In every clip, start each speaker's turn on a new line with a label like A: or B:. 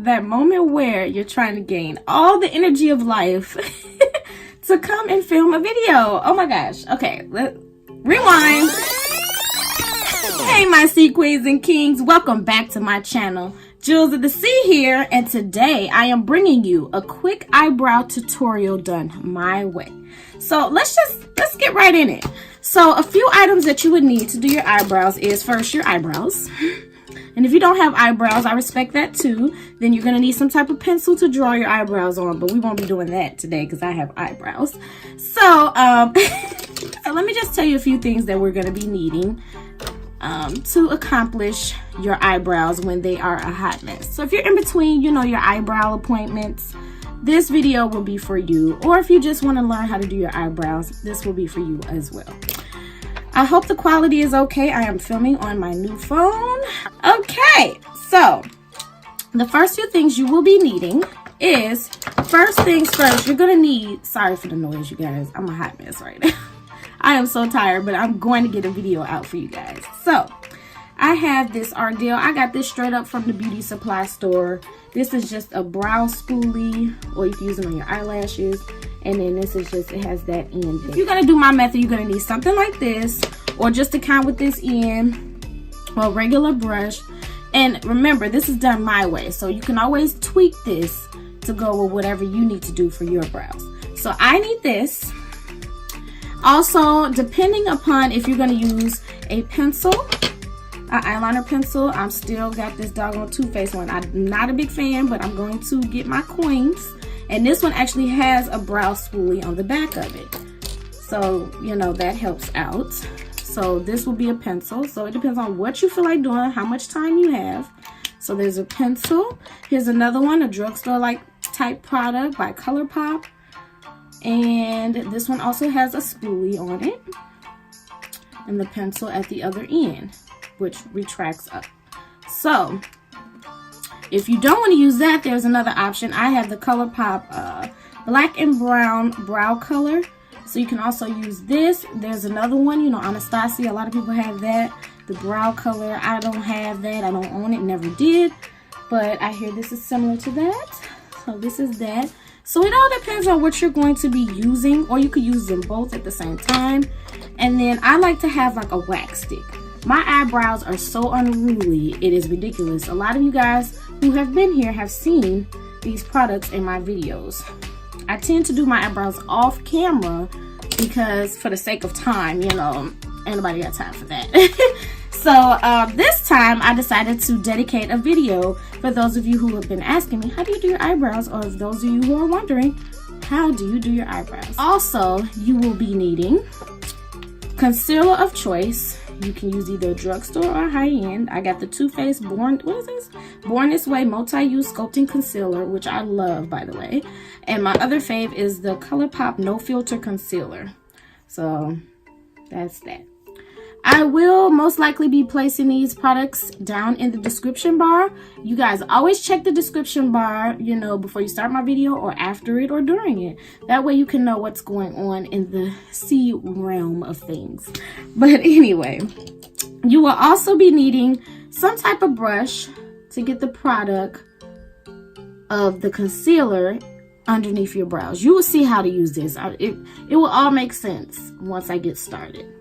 A: that moment where you're trying to gain all the energy of life to come and film a video. Oh my gosh. Okay, rewind. Hey my sea queens and kings, welcome back to my channel. Jules of the Sea here, and today I am bringing you a quick eyebrow tutorial done my way. So let's get right in it. So a few items that you would need to do your eyebrows is first your eyebrows. And if you don't have eyebrows, I respect that too. Then you're gonna need some type of pencil to draw your eyebrows on, but we won't be doing that today because I have eyebrows. So, so let me just tell you a few things that we're gonna be needing to accomplish your eyebrows when they are a hot mess. So if you're in between, you know, your eyebrow appointments, this video will be for you. Or if you just want to learn how to do your eyebrows, this will be for you as well. I hope the quality is okay. I am filming on my new phone. Okay, so the first few things you will be needing is, first things first, you're gonna need, sorry for the noise you guys, I'm a hot mess right now. I am so tired, but I'm going to get a video out for you guys. So I have this Ardell. I got this straight up from the beauty supply store. This is just a brow spoolie, or you can use it on your eyelashes. And then this is just, it has that end. If you're gonna do my method, you're gonna need something like this, or just to count with this end, or a regular brush. And remember, this is done my way, so you can always tweak this to go with whatever you need to do for your brows. So I need this. Also, depending upon if you're gonna use a pencil, an eyeliner pencil, I'm still got this doggone Too Faced one. I'm not a big fan, but I'm going to get my coins. And this one actually has a brow spoolie on the back of it. So, you know, that helps out. So this will be a pencil. So it depends on what you feel like doing, how much time you have. So there's a pencil. Here's another one, a drugstore-like type product by ColourPop. And this one also has a spoolie on it. And the pencil at the other end, which retracts up. So if you don't want to use that, there's another option. I have the ColourPop black and brown brow color. So you can also use this. There's another one, you know, Anastasia. A lot of people have that. The brow color. I don't have that. I don't own it. Never did. But I hear this is similar to that. So this is that. So it all depends on what you're going to be using, or you could use them both at the same time. And then I like to have like a wax stick. My eyebrows are so unruly, it is ridiculous. A lot of you guys who have been here have seen these products in my videos. I tend to do my eyebrows off camera because for the sake of time, you know, ain't nobody got time for that. So this time I decided to dedicate a video for those of you who have been asking me, how do you do your eyebrows? Or if those of you who are wondering, how do you do your eyebrows? Also, you will be needing concealer of choice. You can use either drugstore or high-end. I got the Too Faced Born This Way Multi-Use Sculpting Concealer, which I love, by the way. And my other fave is the ColourPop No Filter Concealer. So that's that. I will most likely be placing these products down in the description bar. You guys always check the description bar, you know, before you start my video or after it or during it. That way you can know what's going on in the sea realm of things. But anyway, you will also be needing some type of brush to get the product of the concealer underneath your brows. You will see how to use this. It will all make sense once I get started.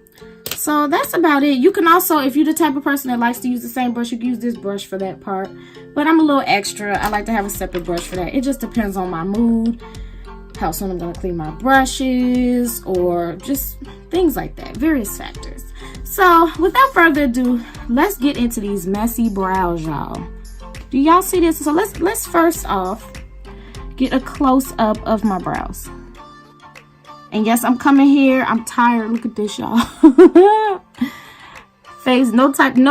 A: So that's about it. You can also, if you're the type of person that likes to use the same brush, you can use this brush for that part. But I'm a little extra. I like to have a separate brush for that. It just depends on my mood, how soon I'm going to clean my brushes, or just things like that. Various factors. So without further ado, let's get into these messy brows, y'all. Do y'all see this? So let's first off get a close-up of my brows. And yes, I'm coming here. I'm tired. Look at this, y'all. Face, no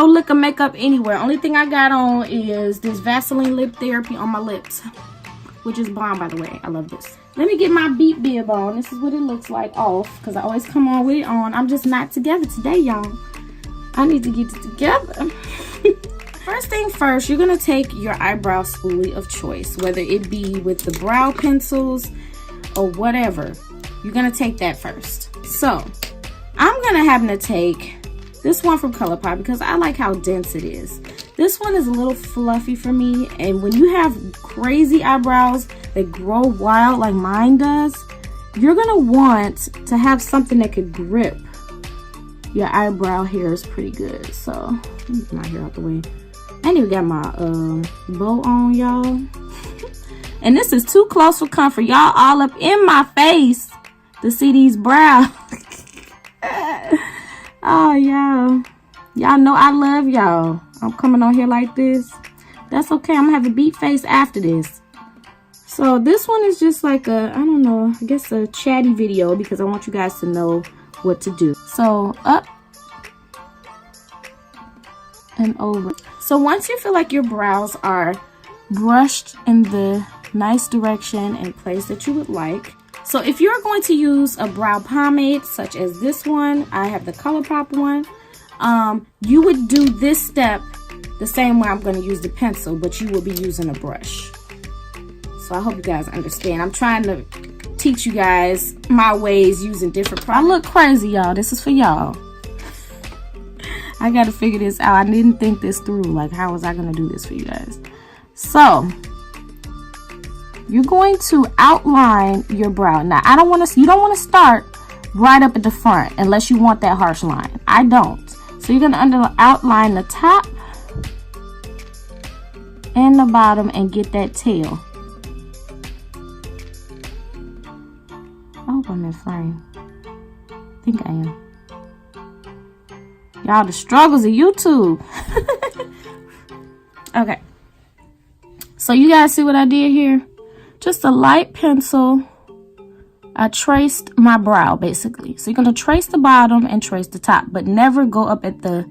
A: lick of makeup anywhere. Only thing I got on is this Vaseline Lip Therapy on my lips, which is bomb, by the way. I love this. Let me get my beat bib on. This is what it looks like off, because I always come on with it on. I'm just not together today, y'all. I need to get it together. First thing first, you're going to take your eyebrow spoolie of choice, whether it be with the brow pencils or whatever. You're going to take that first. So I'm going to happen to take this one from ColourPop because I like how dense it is. This one is a little fluffy for me, and when you have crazy eyebrows that grow wild like mine does, you're gonna want to have something that could grip your eyebrow hairs pretty good. So let me get my hair out the way. I ain't even got my bow on, y'all. And this is too close for comfort. Y'all all up in my face to see these brows. Oh, y'all know I love y'all. I'm coming on here like this. That's okay. I'm gonna have a beat face after this. So this one is just like a, I don't know, I guess a chatty video because I want you guys to know what to do. So up and over. So once you feel like your brows are brushed in the nice direction and place that you would like. So if you're going to use a brow pomade such as this one, I have the ColourPop one, you would do this step the same way I'm going to use the pencil, but you will be using a brush. So I hope you guys understand. I'm trying to teach you guys my ways using different products. I look crazy, y'all. This is for y'all. I got to figure this out. I didn't think this through. Like, how was I going to do this for you guys? So you're going to outline your brow. Now, you don't want to start right up at the front unless you want that harsh line. I don't. So you're going to outline the top and the bottom and get that tail. I hope I'm in frame. I think I am. Y'all, the struggles of YouTube. Okay. So you guys see what I did here? Just a light pencil. I traced my brow basically. So you're going to trace the bottom and trace the top, but never go up at the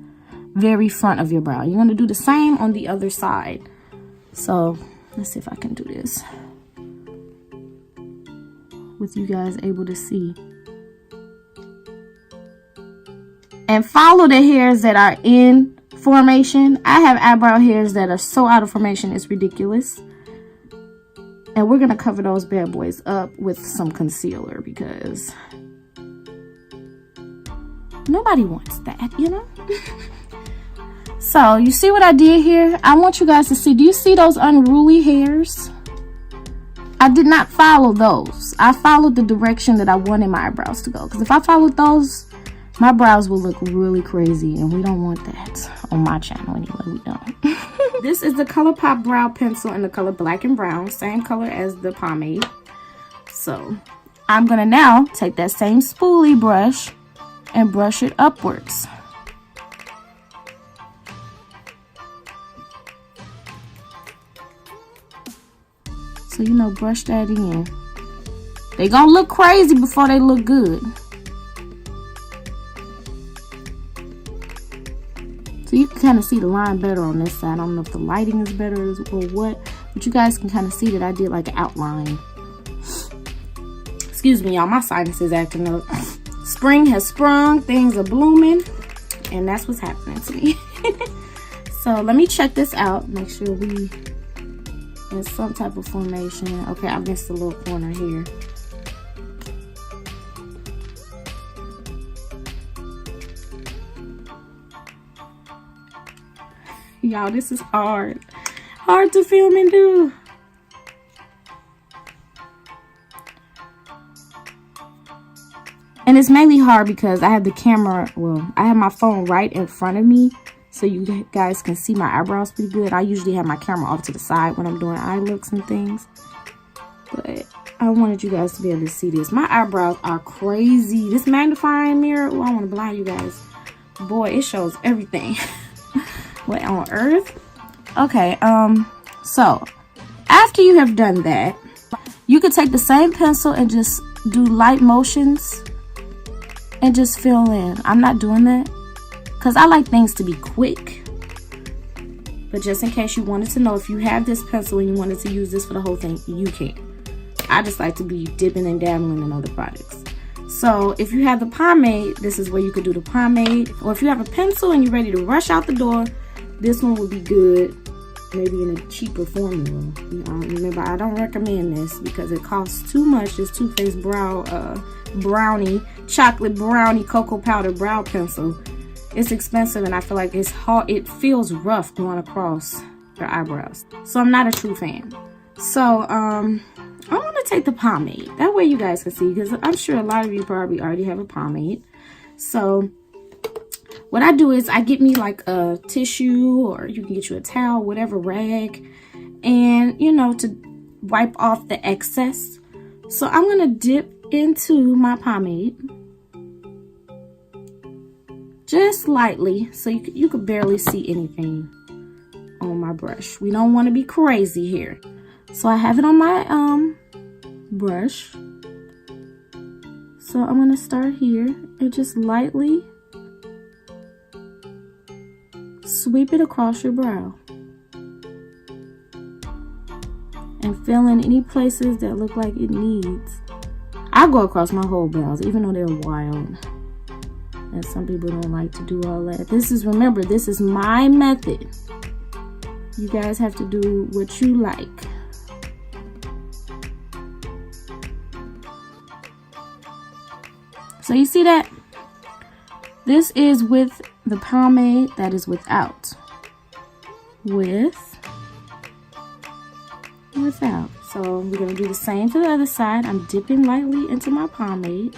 A: very front of your brow. You're going to do the same on the other side. So let's see if I can do this with you guys able to see. And follow the hairs that are in formation. I have eyebrow hairs that are so out of formation, it's ridiculous. And we're gonna cover those bad boys up with some concealer because nobody wants that, you know? So you see what I did here? I want you guys to see, do you see those unruly hairs? I did not follow those. I followed the direction that I wanted my eyebrows to go. Because if I followed those, my brows will look really crazy. And we don't want that on my channel anyway. We don't. This is the ColourPop brow pencil in the color black and brown. Same color as the pomade. So I'm going to now take that same spoolie brush and brush it upwards. So, you know, brush that in. They gonna look crazy before they look good. So you can kind of see the line better on this side. I don't know if the lighting is better or what, but you guys can kind of see that I did like an outline. Excuse me, y'all, my sinus is acting up. Spring has sprung, things are blooming, and that's what's happening to me. So let me check this out, make sure we in some type of formation. Okay, I missed a little corner here. Y'all, this is hard to film and do. And it's mainly hard because I have the camera, well, I have my phone right in front of me, so you guys can see my eyebrows pretty good. I usually have my camera off to the side when I'm doing eye looks and things. But I wanted you guys to be able to see this. My eyebrows are crazy. This magnifying mirror, oh, I want to blind you guys. Boy, it shows everything. What on earth? Okay, so after you have done that, you could take the same pencil and just do light motions and just fill in. I'm not doing that because I like things to be quick. But just in case you wanted to know, if you have this pencil and you wanted to use this for the whole thing, you can. I just like to be dipping and dabbling in other products. So if you have the pomade, this is where you could do the pomade. Or if you have a pencil and you're ready to rush out the door, this one would be good. Maybe in a cheaper formula. Remember, I don't recommend this because it costs too much. This Too Faced brow brownie, chocolate brownie cocoa powder brow pencil. it's expensive, and I feel like it's hard. It feels rough going across your eyebrows. So I'm not a true fan. So I'm gonna take the pomade. That way you guys can see, because I'm sure a lot of you probably already have a pomade. So what I do is I get me like a tissue, or you can get you a towel, whatever, rag, and you know, to wipe off the excess. So I'm gonna dip into my pomade just lightly, so you could barely see anything on my brush. We don't want to be crazy here. So I have it on my brush. So I'm gonna start here and just lightly sweep it across your brow and fill in any places that look like it needs. I go across my whole brows, even though they're wild, and some people don't like to do all that. Remember, this is my method. You guys have to do what you like. So you see that? This is with the pomade, that is without. Without. So we're going to do the same to the other side. I'm dipping lightly into my pomade.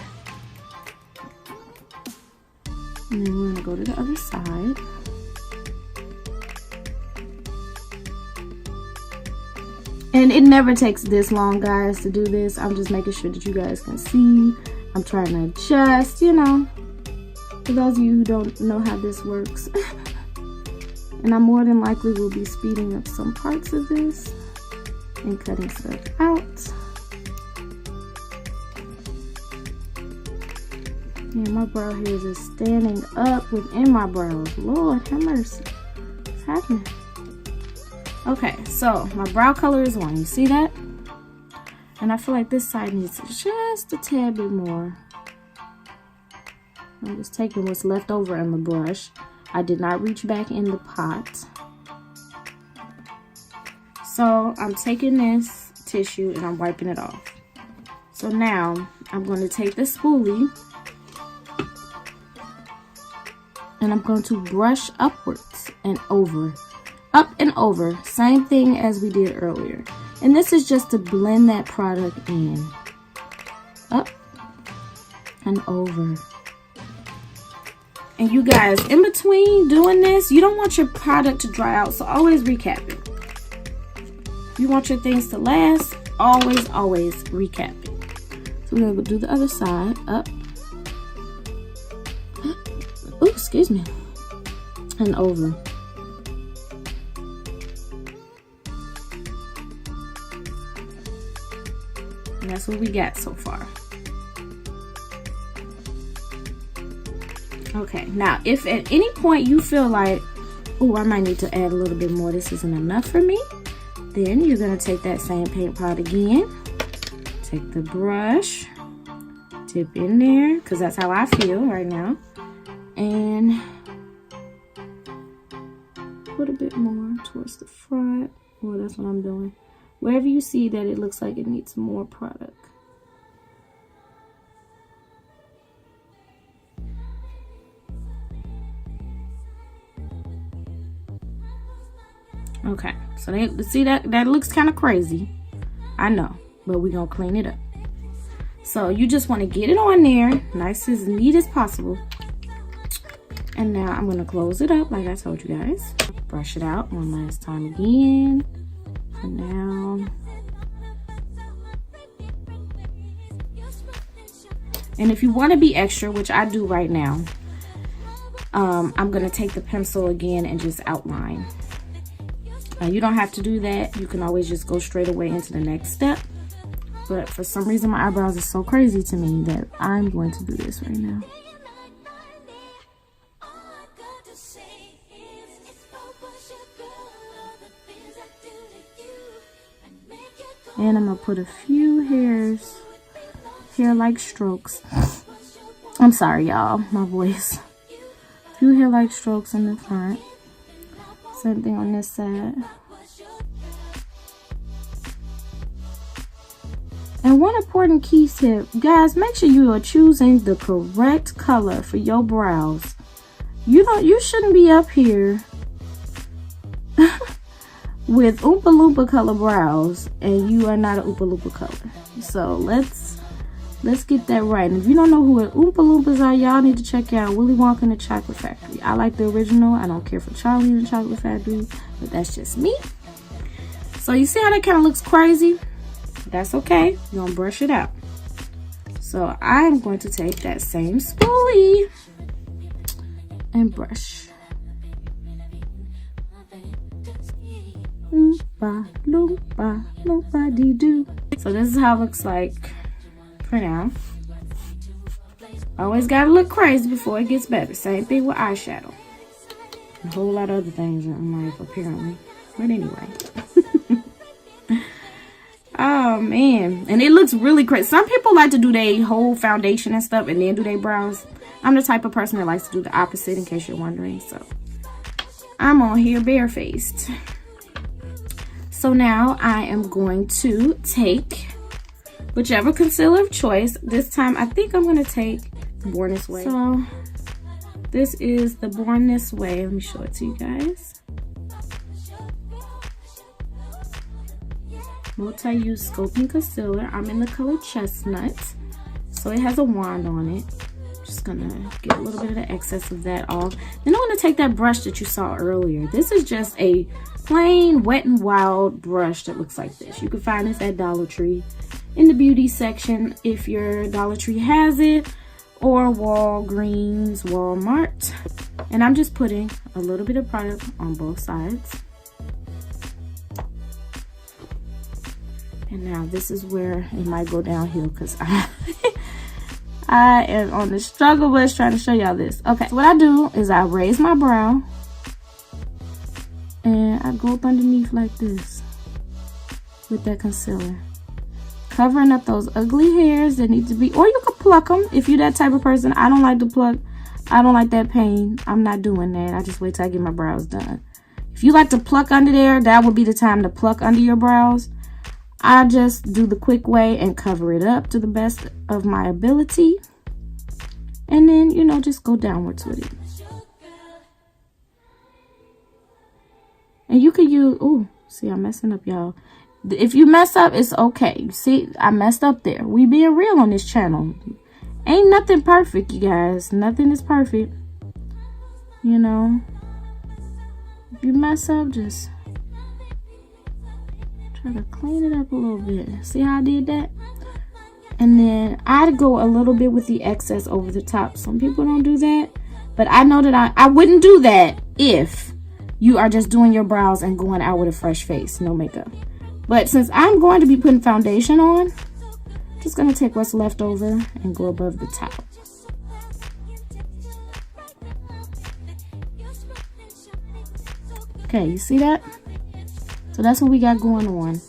A: And then we're going to go to the other side. And it never takes this long, guys, to do this. I'm just making sure that you guys can see. I'm trying to adjust, you know, for those of you who don't know how this works. And I more than likely will be speeding up some parts of this and cutting stuff out. Yeah, my brow hairs is standing up within my brows. Lord have mercy. What's happening? Okay, so my brow color is on. You see that? And I feel like this side needs just a tad bit more. I'm just taking what's left over in the brush. I did not reach back in the pot. So I'm taking this tissue and I'm wiping it off. So now I'm going to take the spoolie and I'm going to brush upwards and over. Up and over. Same thing as we did earlier. And this is just to blend that product in. Up and over. And you guys, in between doing this, you don't want your product to dry out, so always recap it. You want your things to last, always recap it. So we're going to do the other side. Up. Ooh, excuse me. And over. And that's what we got so far. Okay, now if at any point you feel like, oh, I might need to add a little bit more, this isn't enough for me, then you're going to take that same paint pot again, take the brush, dip in there, because that's how I feel right now, and put a bit more towards the front. Well, that's what I'm doing. Wherever you see that it looks like it needs more product. Okay, so see that looks kind of crazy. I know, but we're gonna clean it up. So you just want to get it on there, nice as neat as possible. And now I'm gonna close it up like I told you guys. Brush it out one last time again. For now. And if you want to be extra, which I do right now, I'm gonna take the pencil again and just outline. You don't have to do that. You can always just go straight away into the next step. But for some reason, my eyebrows are so crazy to me that I'm going to do this right now. And I'm going to put a few hair-like strokes. I'm sorry, y'all, my voice. A few hair-like strokes in the front. Same thing on this side. And one important key tip, guys, make sure you are choosing the correct color for your brows. You shouldn't be up here with Oompa Loompa color brows, and you are not an Oompa Loompa color. So let's get that right. And if you don't know who Oompa Loompas are, y'all need to check out Willy Wonka and the Chocolate Factory. I like the original. I don't care for Charlie and the Chocolate Factory, but that's just me. So you see how that kind of looks crazy? That's okay. You're gonna brush it out. So I'm going to take that same spoolie and brush. Loompa, loompa, loompa dee doo. So this is how it looks like for now. Always gotta look crazy before it gets better. Same thing with eyeshadow. A whole lot of other things in life, apparently. But anyway. Oh man, and it looks really crazy. Some people like to do their whole foundation and stuff and then do their brows. I'm the type of person that likes to do the opposite, in case you're wondering. So I'm on here barefaced. So now I am going to take whichever concealer of choice. This time I think I'm going to take Born This Way. So this is the Born This Way. Let me show it to you guys. Multi-use sculpting concealer. I'm in the color Chestnut, so it has a wand on it. Just gonna get a little bit of the excess of that off. Then I'm gonna take that brush that you saw earlier. This is just a plain Wet n Wild brush that looks like this. You can find this at Dollar Tree in the beauty section if your Dollar Tree has it, or Walgreens, Walmart. And I'm just putting a little bit of product on both sides. And now this is where it might go downhill because I am on the struggle bus trying to show y'all this. Okay, so what I do is I raise my brow and I go up underneath like this with that concealer, covering up those ugly hairs that need to be, or you could pluck them if you're that type of person. I don't like to pluck. I don't like that pain. I'm not doing that. I just wait till I get my brows done. If you like to pluck under there, that would be the time to pluck under your brows. I just do the quick way and cover it up to the best of my ability. And then, you know, just go downwards with it. And you could use, ooh, see, I'm messing up, y'all. If you mess up, it's okay. See, I messed up there. We being real on this channel. Ain't nothing perfect, you guys. Nothing is perfect. You know, if you mess up, just try to clean it up a little bit. See how I did that? And then I'd go a little bit with the excess over the top. Some people don't do that, but I know that I wouldn't do that if you are just doing your brows and going out with a fresh face, no makeup. But since I'm going to be putting foundation on, I'm just gonna take what's left over and go above the top. Okay, you see that? So that's what we got going on.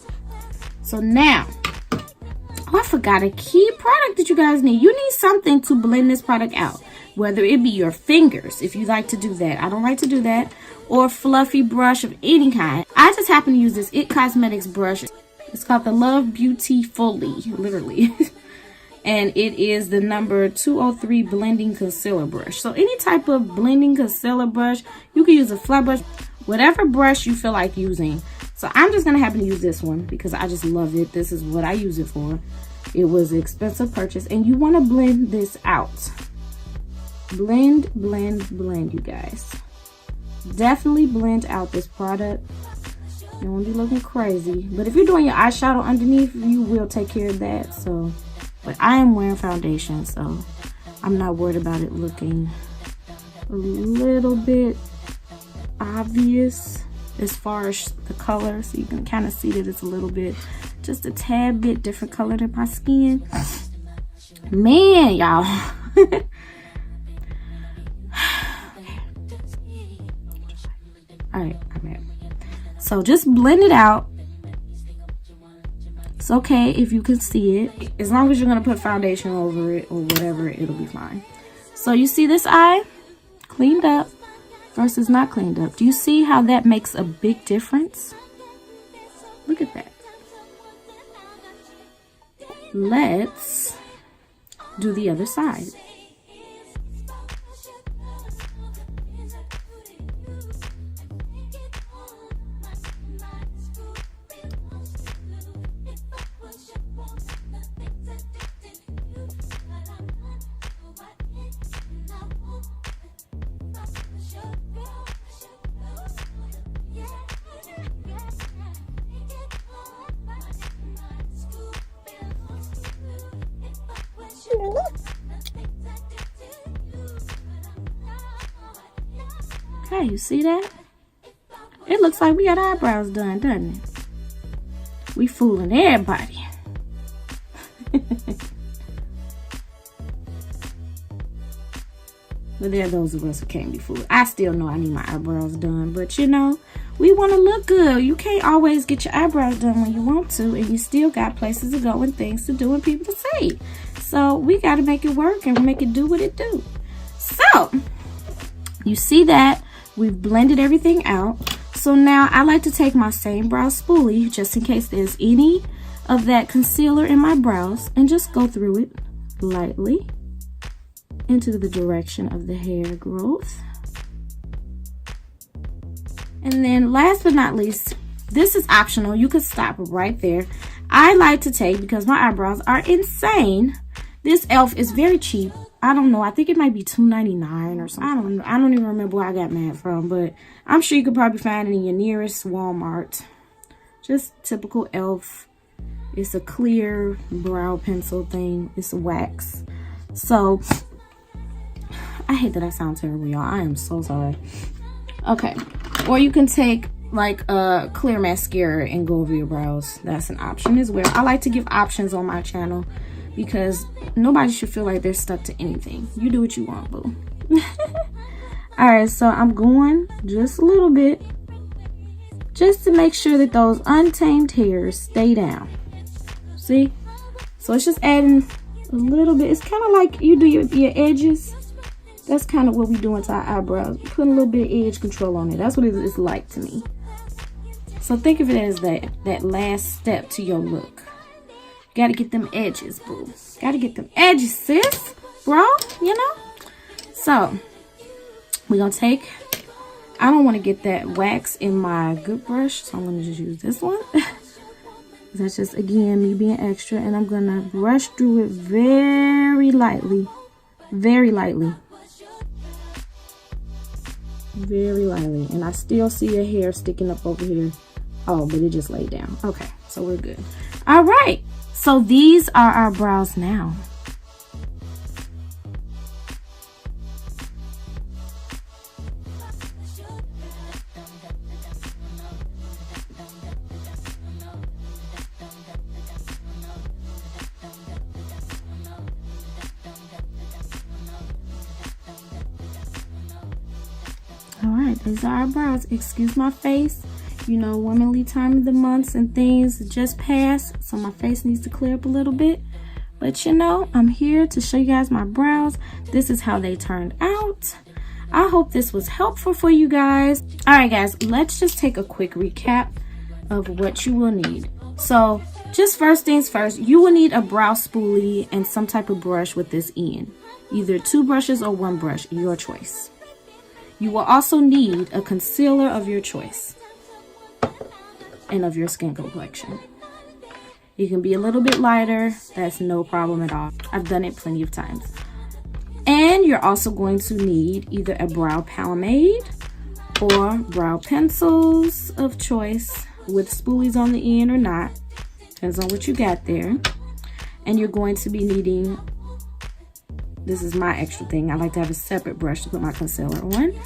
A: So now, oh, I forgot a key product that you guys need. You need something to blend this product out. Whether it be your fingers, if you like to do that. I don't like to do that. Or a fluffy brush of any kind. I just happen to use this IT Cosmetics brush. It's called the Love Beautifully, literally. And it is the number 203 blending concealer brush. So any type of blending concealer brush, you can use a flat brush, whatever brush you feel like using. So I'm just gonna happen to use this one because I just love it. This is what I use it for. It was an expensive purchase, and you want to blend this out. Blend, blend, blend, you guys. Definitely blend out this product. You don't want to be looking crazy, but if you're doing your eyeshadow underneath, you will take care of that. So, but I am wearing foundation, so I'm not worried about it looking a little bit obvious as far as the color. So you can kind of see that it's a little bit, just a tad bit different color than my skin. Man, y'all. Alright, I'm at. So just blend it out. It's okay if you can see it. As long as you're going to put foundation over it or whatever, it'll be fine. So you see this eye? Cleaned up versus not cleaned up. Do you see how that makes a big difference? Look at that. Let's do the other side. Okay, you see that? It looks like we got eyebrows done, doesn't it? We fooling everybody. But there are those of us who can't be fooled. I still know I need my eyebrows done, but you know, we want to look good. You can't always get your eyebrows done when you want to, and you still got places to go and things to do and people to say. So we got to make it work and make it do what it do. So you see that we've blended everything out. So now I like to take my same brow spoolie, just in case there's any of that concealer in my brows, and just go through it lightly into the direction of the hair growth. And then last but not least, this is optional. You could stop right there. I like to take, because my eyebrows are insane, this e.l.f. is very cheap. I don't know. I think it might be $2.99 or something. I don't even remember where I got mine from, but I'm sure you could probably find it in your nearest Walmart. Just typical e.l.f. It's a clear brow pencil thing. It's wax. So I hate that I sound terrible, y'all. I am so sorry. Okay. Or you can take like a clear mascara and go over your brows. That's an option as well. I like to give options on my channel because nobody should feel like they're stuck to anything. You do what you want, boo. Alright, so I'm going just a little bit, just to make sure that those untamed hairs stay down. See? So it's just adding a little bit. It's kind of like you do your edges. That's kind of what we doing to our eyebrows. Putting a little bit of edge control on it. That's what it's like to me. So think of it as that last step to your look. Gotta get them edges, boo. Gotta get them edges, sis. Bro, you know? So, we're gonna take... I don't want to get that wax in my good brush, so I'm gonna just use this one. That's just, again, me being extra. And I'm gonna brush through it very lightly. Very lightly. Very lightly. And I still see your hair sticking up over here. Oh, but it just laid down. Okay, so we're good. All right. So these are our brows now. All right, these are our brows. Excuse my face. You know, womanly time of the months and things just passed, so my face needs to clear up a little bit. But you know, I'm here to show you guys my brows. This is how they turned out. I hope this was helpful for you guys. All right, guys, let's just take a quick recap of what you will need. So, just first things first, you will need a brow spoolie and some type of brush with this in. Either 2 brushes or 1 brush, your choice. You will also need a concealer of your choice and of your skin complexion. You can be a little bit lighter. That's no problem at all. I've done it plenty of times. And you're also going to need either a brow pomade or brow pencils of choice with spoolies on the end or not. Depends on what you got there. And you're going to be needing, this is my extra thing, I like to have a separate brush to put my concealer on.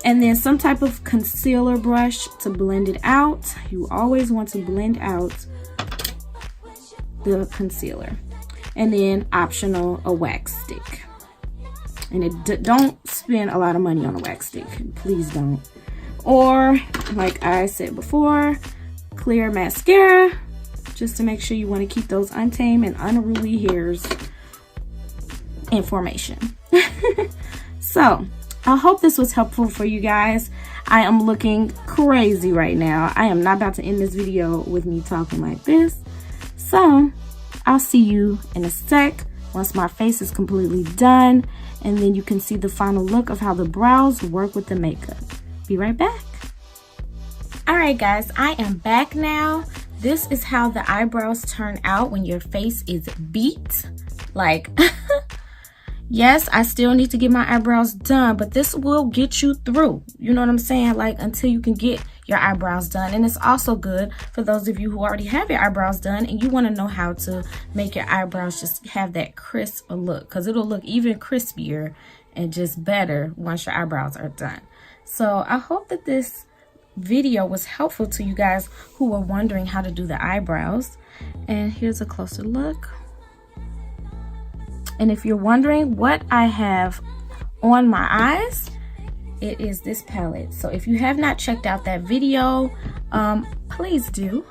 A: And then some type of concealer brush to blend it out. You always want to blend out the concealer. And then optional, a wax stick. And don't spend a lot of money on a wax stick. Please don't. Or, like I said before, clear mascara. Just to make sure you want to keep those untamed and unruly hairs in formation. So, I hope this was helpful for you guys. I am looking crazy right now. I am not about to end this video with me talking like this. So, I'll see you in a sec once my face is completely done. And then you can see the final look of how the brows work with the makeup. Be right back. Alright guys, I am back now. This is how the eyebrows turn out when your face is beat. Like... Yes, I still need to get my eyebrows done, but this will get you through. You know what I'm saying? Like, until you can get your eyebrows done. And it's also good for those of you who already have your eyebrows done and you want to know how to make your eyebrows just have that crisp look. Because it'll look even crispier and just better once your eyebrows are done. So I hope that this video was helpful to you guys who were wondering how to do the eyebrows. And here's a closer look. And if you're wondering what I have on my eyes, it is this palette. So if you have not checked out that video, please do.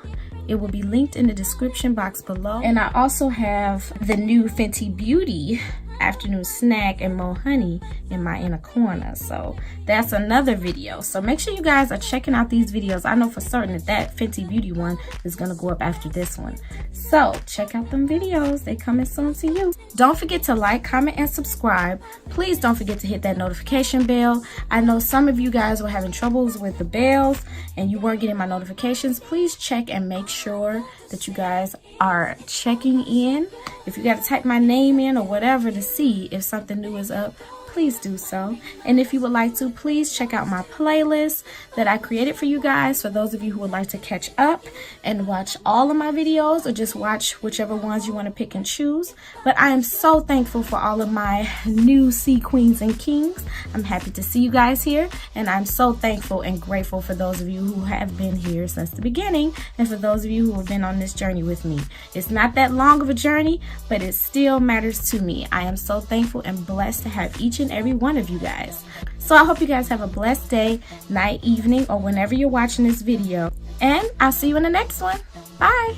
A: It will be linked in the description box below. And I also have the new Fenty Beauty Afternoon Snack and Mo Honey in my inner corner. So that's another video. So make sure you guys are checking out these videos. I know for certain that Fenty Beauty one is going to go up after this one. So check out them videos. They coming soon to you. Don't forget to like, comment, and subscribe. Please don't forget to hit that notification bell. I know some of you guys were having troubles with the bells and you weren't getting my notifications. Please check and make sure that you guys are checking in. If you got to type my name in or whatever to see if something new is up, please do so. And if you would like to, please check out my playlist that I created for you guys, for those of you who would like to catch up and watch all of my videos, or just watch whichever ones you want to pick and choose. But I am so thankful for all of my new C Queens and Kings. I'm happy to see you guys here, and I'm so thankful and grateful for those of you who have been here since the beginning, and for those of you who have been on this journey with me. It's not that long of a journey, but it still matters to me. I am so thankful and blessed to have each and every one of you guys. So I hope you guys have a blessed day, night, evening, or whenever you're watching this video. And I'll see you in the next one. Bye.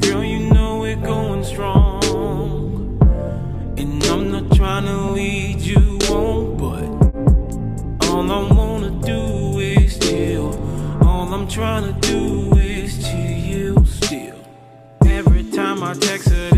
B: Girl, you know we're going strong, and I'm not trying to lead you on, but all I wanna do is chill. All I'm trying to do is chill you still. Every time I text her,